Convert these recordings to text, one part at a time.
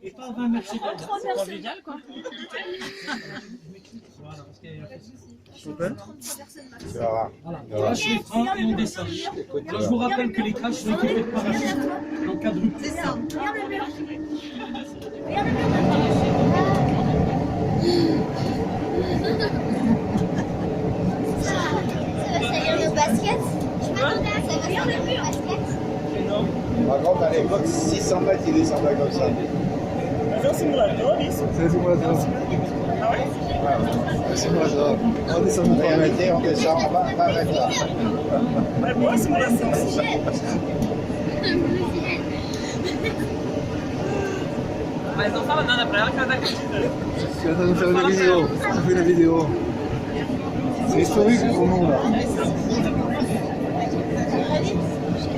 Et pas 20 mètres secondes. C'est convivial, quoi. Voilà, parce qu'il y a Super. Tu vas voir. voilà. On lâche les freins et on descend. Alors, je vous rappelle que les crash sont équipés de parachute en quadruple. C'est ça. Regarde le mur. Regarde Ça va salir nos baskets. Je m'attendais à ça. Ça va salir nos baskets. Énorme. Par contre, à l'époque, 600 mètres, il descendait comme ça. C'est un simulateur, isso? C'est un simulateur. Ah ouais? C'est un simulateur. On descend de Réalité, on descend à 20 mètres là. É boa a simulação. Mas não fala nada pra ela que ela tá acreditando. Já está no final da vídeo. Já foi na vídeo. C'est historique pour nous là.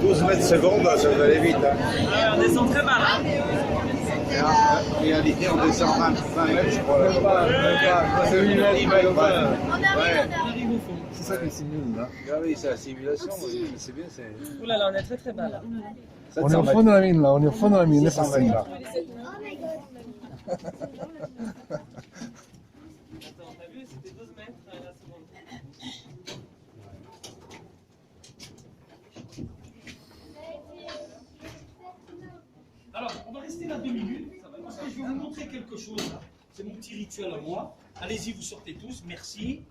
12 mètres secondes, ça va aller vite. Hein. On descend très mal. Hein. Et en réalité, on descend 20 mètres, je crois. C'est 8 mètres. Ouais. On arrive au fond. C'est ça qui simule là. Ah oui, c'est la simulation, c'est bien. Ouh là là, on est très très bas là. On est au fond de la mine là. On est au fond de la mine. 600 mètres là. Oh my god. Attends, t'as vu, c'était 12 mètres la seconde. Alors, on va rester là 2 minutes, parce que je vais vous montrer quelque chose là. C'est mon petit rituel à moi. Allez-y, vous sortez tous, merci.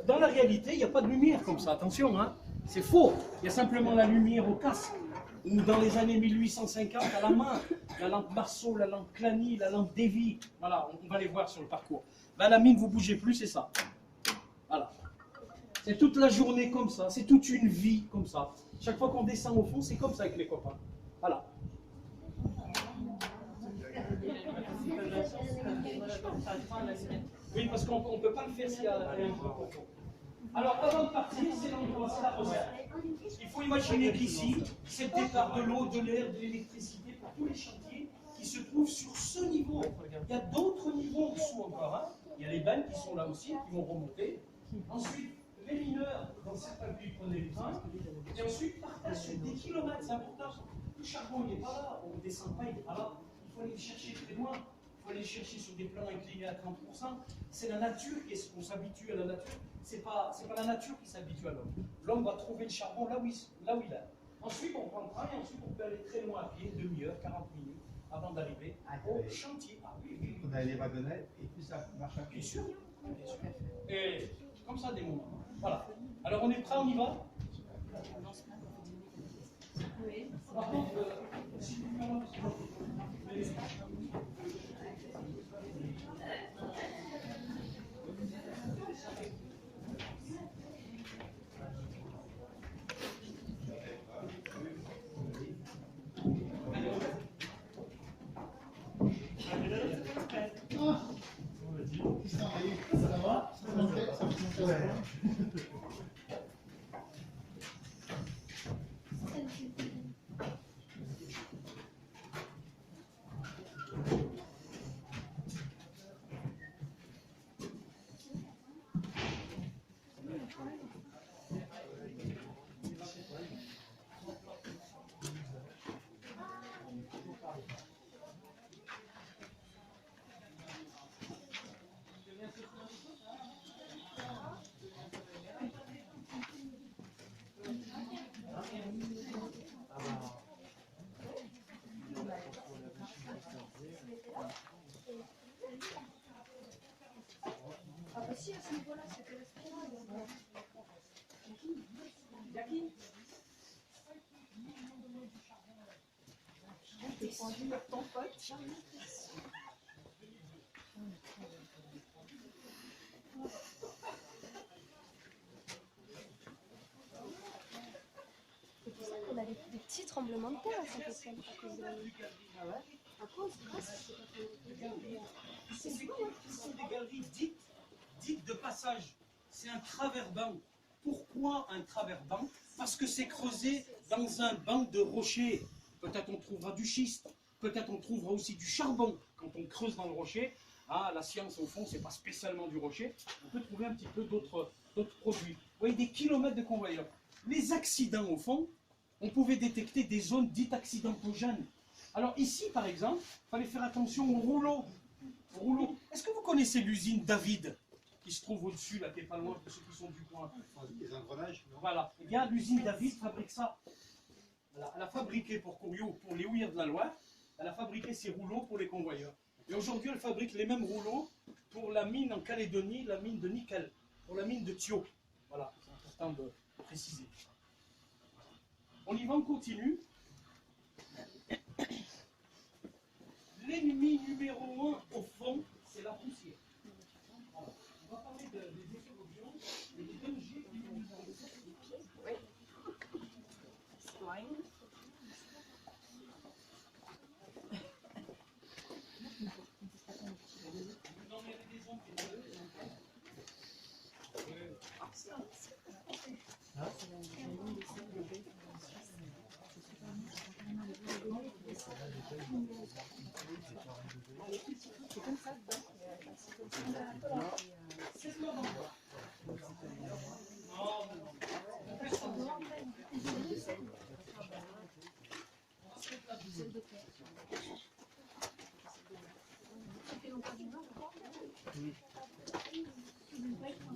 Dans la réalité, il n'y a pas de lumière comme ça, attention, hein. C'est faux. Il y a simplement la lumière au casque. Ou dans les années 1850, à la main, la lampe Marceau, la lampe Clany, la lampe Davy. Voilà, on va les voir sur le parcours. Ben, la mine, vous bougez plus, c'est ça. Voilà. C'est toute la journée comme ça, c'est toute une vie comme ça. Chaque fois qu'on descend au fond, c'est comme ça avec les copains. Voilà. Oui, parce qu'on ne peut pas le faire s'il y a un peu profond. Alors, avant de partir, c'est l'endroit, c'est la recette. Il faut imaginer qu'ici, c'est le départ de l'eau, de l'air, de l'électricité pour tous les chantiers qui se trouvent sur ce niveau. Il y a d'autres niveaux en dessous encore. Hein. Il y a les bennes qui sont là aussi, qui vont remonter. Ensuite, les mineurs, dans certains pays, prenaient les trains. Et ensuite, partent sur des kilomètres. C'est important. Le charbon, il n'est pas là. On ne descend pas, il n'est pas là. Il faut aller le chercher très loin. Il faut aller le chercher sur des plans inclinés à 30%. C'est la nature on s'habitue à la nature. C'est pas la nature qui s'habitue à l'homme. L'homme va trouver le charbon là où il est. Ensuite, on prend le train et ensuite on peut aller très loin à pied, demi-heure, 40 minutes, avant d'arriver au chantier. Ah oui, oui. On a les wagonnettes et puis ça marche à pied. Bien sûr. Et comme ça, des moments. Voilà. Alors, on est prêt, on y va? Oui. Par contre, si vous Ah bah si, à ce niveau-là, c'était le spirale. Jackie. T'es pendu par ton pote. C'est pour ça qu'on a des petits tremblements de terre à Saint-Étienne. À cause de... Ah ouais. À cause, Ce sont des galeries dites de passage. C'est un travers-banc. Pourquoi un travers-banc? Parce que c'est creusé dans un banc de rochers. Peut-être on trouvera du schiste, peut-être on trouvera aussi du charbon. Quand on creuse dans le rocher, hein, la science au fond, c'est pas spécialement du rocher. On peut trouver un petit peu d'autres produits. Vous voyez, des kilomètres de convoyeurs. Les accidents au fond, on pouvait détecter des zones dites accidentogènes. Alors ici, par exemple, il fallait faire attention au rouleau. Est-ce que vous connaissez l'usine David, qui se trouve au-dessus, là, qui n'est pas loin de ceux qui sont du coin? Les engrenages, non? Voilà. Eh bien, l'usine David fabrique ça. Voilà. Elle a fabriqué pour Couriot, pour les houillères de la Loire, elle a fabriqué ces rouleaux pour les convoyeurs. Et aujourd'hui, elle fabrique les mêmes rouleaux pour la mine en Calédonie, la mine de nickel, pour la mine de Thio. Voilà, c'est important de préciser. On y va, on continue. L'ennemi numéro 1 au fond, c'est la poussière. Voilà. On va parler des éclosions et des dangers qui nous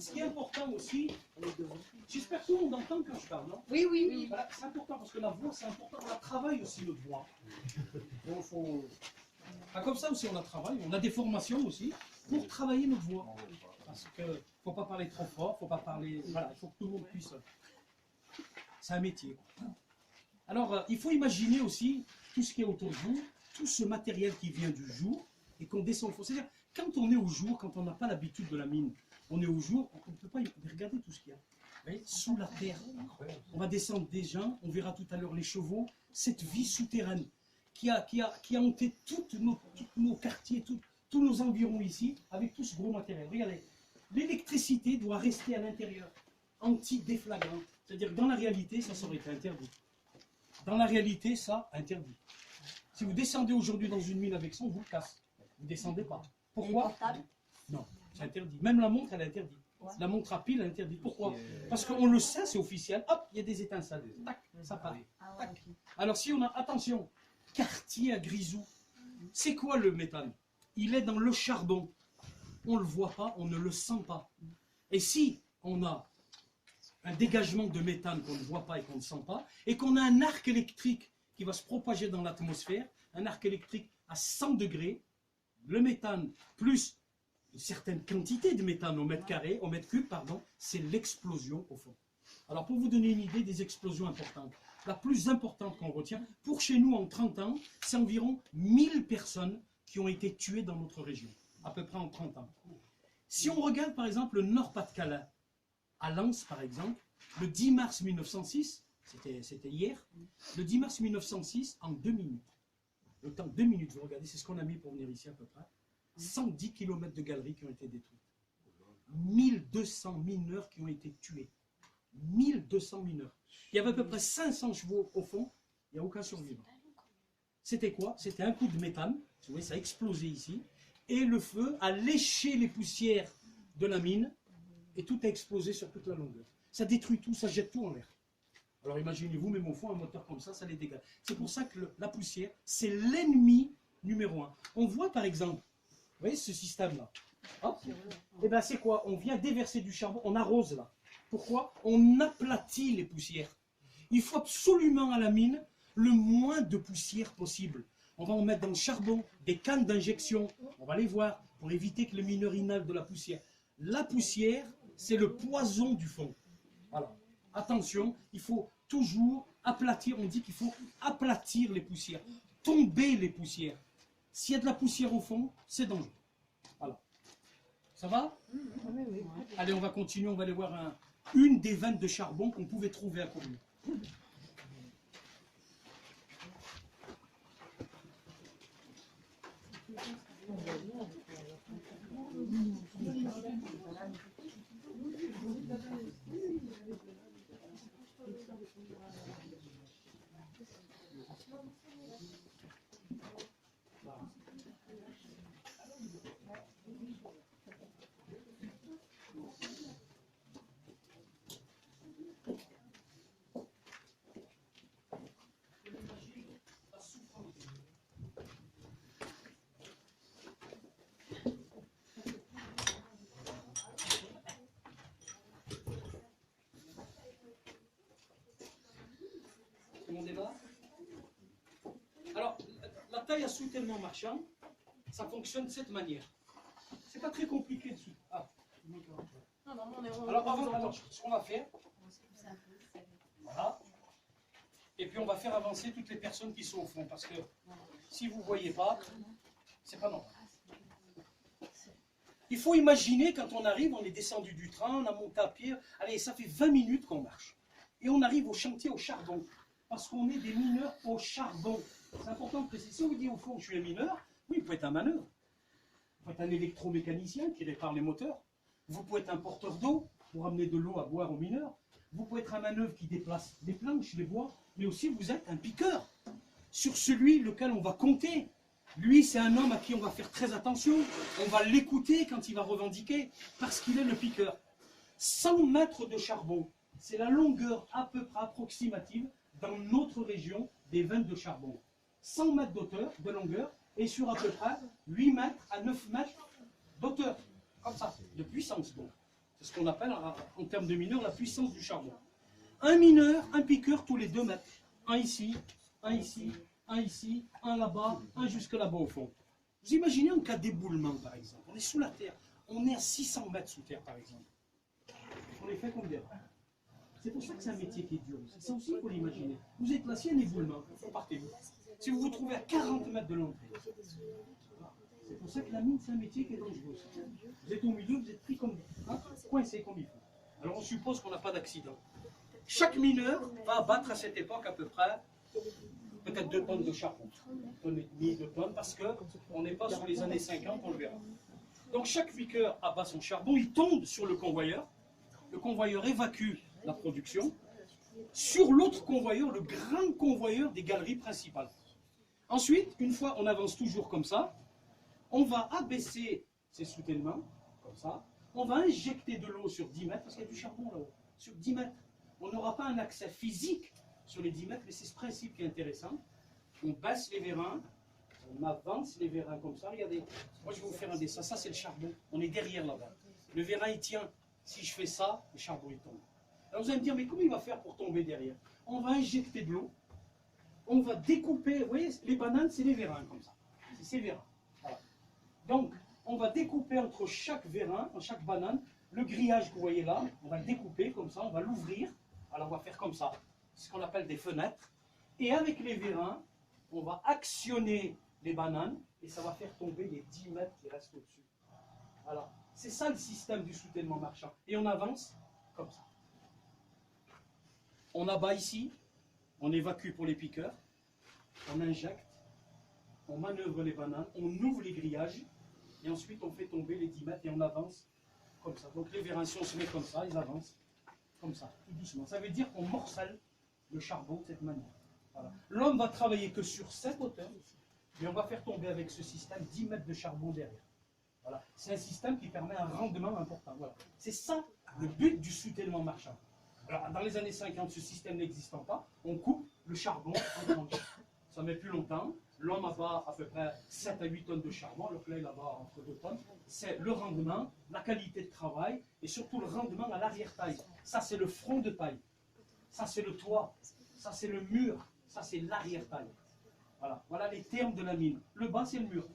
Ce qui est important aussi, j'espère que tout le monde entend quand je parle, non? Oui, oui, oui. Voilà, c'est important parce que la voix, c'est important. On travaille aussi notre voix. Donc, faut... Pas comme ça aussi, on a travaillé. On a des formations aussi pour travailler notre voix. Parce qu'il ne faut pas parler trop fort, il ne faut pas parler. Voilà, il faut que tout le monde puisse. C'est un métier. Alors, il faut imaginer aussi tout ce qui est autour de vous, tout ce matériel qui vient du jour et qu'on descend au fond. C'est-à-dire, quand on est au jour, quand on n'a pas l'habitude de la mine, on est au jour, on ne peut pas regarder tout ce qu'il y a. Vous voyez, sous la terre. On va descendre déjà, on verra tout à l'heure les chevaux, cette vie souterraine qui a hanté tous nos quartiers, tous nos environs ici, avec tout ce gros matériel. Regardez, l'électricité doit rester à l'intérieur, anti-déflagrante. C'est-à-dire que dans la réalité, ça aurait été interdit. Dans la réalité, ça, interdit. Si vous descendez aujourd'hui dans une mine avec ça, on vous le casse. Vous ne descendez pas. Pourquoi? Non, c'est interdit. Même la montre, elle est interdite. La montre à pile, elle est interdite. Pourquoi? Parce qu'on le sait, c'est officiel. Hop, il y a des étincelles. Tac, ça part. Tac. Alors si on a, attention, quartier à Grisou, c'est quoi le méthane? Il est dans le charbon. On ne le voit pas, on ne le sent pas. Et si on a un dégagement de méthane qu'on ne voit pas et qu'on ne sent pas, et qu'on a un arc électrique qui va se propager dans l'atmosphère, un arc électrique à 100 degrés, le méthane plus une certaine quantité de méthane au mètre carré, au mètre cube, pardon, c'est l'explosion au fond. Alors pour vous donner une idée des explosions importantes, la plus importante qu'on retient, pour chez nous en 30 ans, c'est environ 1000 personnes qui ont été tuées dans notre région, à peu près en 30 ans. Si on regarde par exemple le Nord-Pas-de-Calais, à Lens par exemple, le 10 mars 1906, c'était hier, le 10 mars 1906, en 2 minutes, le temps 2 minutes, vous regardez, c'est ce qu'on a mis pour venir ici à peu près, 110 km de galeries qui ont été détruites. 1200 mineurs qui ont été tués. 1200 mineurs. Il y avait à peu près 500 chevaux au fond, il n'y a aucun survivant. C'était quoi? C'était un coup de méthane, vous voyez, ça a explosé ici, et le feu a léché les poussières de la mine, et tout a explosé sur toute la longueur. Ça détruit tout, ça jette tout en l'air. Alors imaginez-vous, même au fond, un moteur comme ça les dégage. C'est pour ça que la poussière, c'est l'ennemi numéro 1. On voit par exemple, vous voyez ce système-là, et bien c'est quoi? On vient déverser du charbon, on arrose là. Pourquoi? On aplatit les poussières. Il faut absolument à la mine le moins de poussière possible. On va en mettre dans le charbon, des cannes d'injection, on va les voir, pour éviter que le mineur inhale de la poussière. La poussière, c'est le poison du fond. Voilà. Attention, il faut toujours aplatir, on dit qu'il faut aplatir les poussières, tomber les poussières. S'il y a de la poussière au fond, c'est dangereux. Voilà. Ça va? Allez, on va continuer, on va aller voir une des veines de charbon qu'on pouvait trouver à Cournou. travail à soutènement marchand, ça fonctionne de cette manière. C'est pas très compliqué dessus. Ah. Non, non, on est Alors, attends, ce qu'on va faire, voilà. Et puis on va faire avancer toutes les personnes qui sont au fond, parce que si vous ne voyez pas, c'est pas normal. Il faut imaginer, quand on arrive, on est descendu du train, on a monté à pied, allez, ça fait 20 minutes qu'on marche. Et on arrive au chantier au charbon, parce qu'on est des mineurs au charbon. C'est important de préciser. Si on vous dit au fond, je suis un mineur, oui, vous pouvez être un manœuvre. Vous pouvez être un électromécanicien qui répare les moteurs. Vous pouvez être un porteur d'eau pour amener de l'eau à boire aux mineurs. Vous pouvez être un manœuvre qui déplace des planches, les bois, mais aussi vous êtes un piqueur sur celui lequel on va compter. Lui, c'est un homme à qui on va faire très attention. On va l'écouter quand il va revendiquer, parce qu'il est le piqueur. 100 mètres de charbon, c'est la longueur à peu près approximative dans notre région des veines de charbon. 100 mètres d'auteur, de longueur, et sur à peu près 8 mètres à 9 mètres d'auteur. Comme ça, de puissance. Donc. C'est ce qu'on appelle, en termes de mineur, la puissance du charbon. Un mineur, un piqueur tous les 2 mètres. Un ici, un ici, un ici, un là-bas, un jusque là-bas au fond. Vous imaginez en cas d'éboulement, par exemple. On est sous la terre. On est à 600 mètres sous terre, par exemple. On les fait combien? C'est pour ça que c'est un métier qui est dur. Ça aussi, il faut l'imaginer. Vous êtes là, s'il y a un éboulement, partez-vous. Si vous vous trouvez à 40 mètres de l'entrée, c'est pour ça que la mine, c'est un métier qui est dangereux. Vous êtes au milieu, vous êtes pris comme coincé comme il faut. Alors on suppose qu'on n'a pas d'accident. Chaque mineur va abattre à cette époque à peu près peut-être 2 tonnes de charbon. 1,5 tonnes, 2 tonnes, parce qu'on n'est pas sur les années 50, on le verra. Donc chaque piqueur abat son charbon, il tombe sur le convoyeur évacue la production sur l'autre convoyeur, le grand convoyeur des galeries principales. Ensuite, une fois on avance toujours comme ça, on va abaisser ces soutènements, comme ça, on va injecter de l'eau sur 10 mètres, parce qu'il y a du charbon là-haut, sur 10 mètres. On n'aura pas un accès physique sur les 10 mètres, mais c'est ce principe qui est intéressant. On baisse les vérins, on avance les vérins comme ça, regardez. Moi je vais vous faire un dessin, ça c'est le charbon, on est derrière là-bas. Le vérin il tient, si je fais ça, le charbon il tombe. Alors vous allez me dire, mais comment il va faire pour tomber derrière? On va injecter de l'eau, on va découper, vous voyez, les bananes c'est les vérins comme ça, c'est ces vérins. Voilà. Donc, on va découper entre chaque vérin, chaque banane, le grillage que vous voyez là, on va le découper comme ça, on va l'ouvrir, alors on va faire comme ça, ce qu'on appelle des fenêtres, et avec les vérins, on va actionner les bananes, et ça va faire tomber les 10 mètres qui restent au-dessus. Voilà, c'est ça le système du soutènement marchand, et on avance comme ça. On abat ici, on évacue pour les piqueurs, on injecte, on manœuvre les bananes, on ouvre les grillages, et ensuite on fait tomber les 10 mètres et on avance comme ça. Donc les vérins, si on se met comme ça, ils avancent comme ça, tout doucement. Ça veut dire qu'on morcelle le charbon de cette manière. Voilà. L'homme va travailler que sur cette hauteur, et on va faire tomber avec ce système 10 mètres de charbon derrière. Voilà. C'est un système qui permet un rendement important. Voilà. C'est ça le but du soutènement marchand. Alors, dans les années 50, ce système n'existant pas, on coupe le charbon en tranches. Ça met plus longtemps. L'homme abat à peu près 7 à 8 tonnes de charbon, le clay là-bas entre 2 tonnes. C'est le rendement, la qualité de travail et surtout le rendement à l'arrière-taille. Ça, c'est le front de taille. Ça, c'est le toit. Ça, c'est le mur. Ça, c'est l'arrière-taille. Voilà. Voilà les termes de la mine. Le bas, c'est le mur.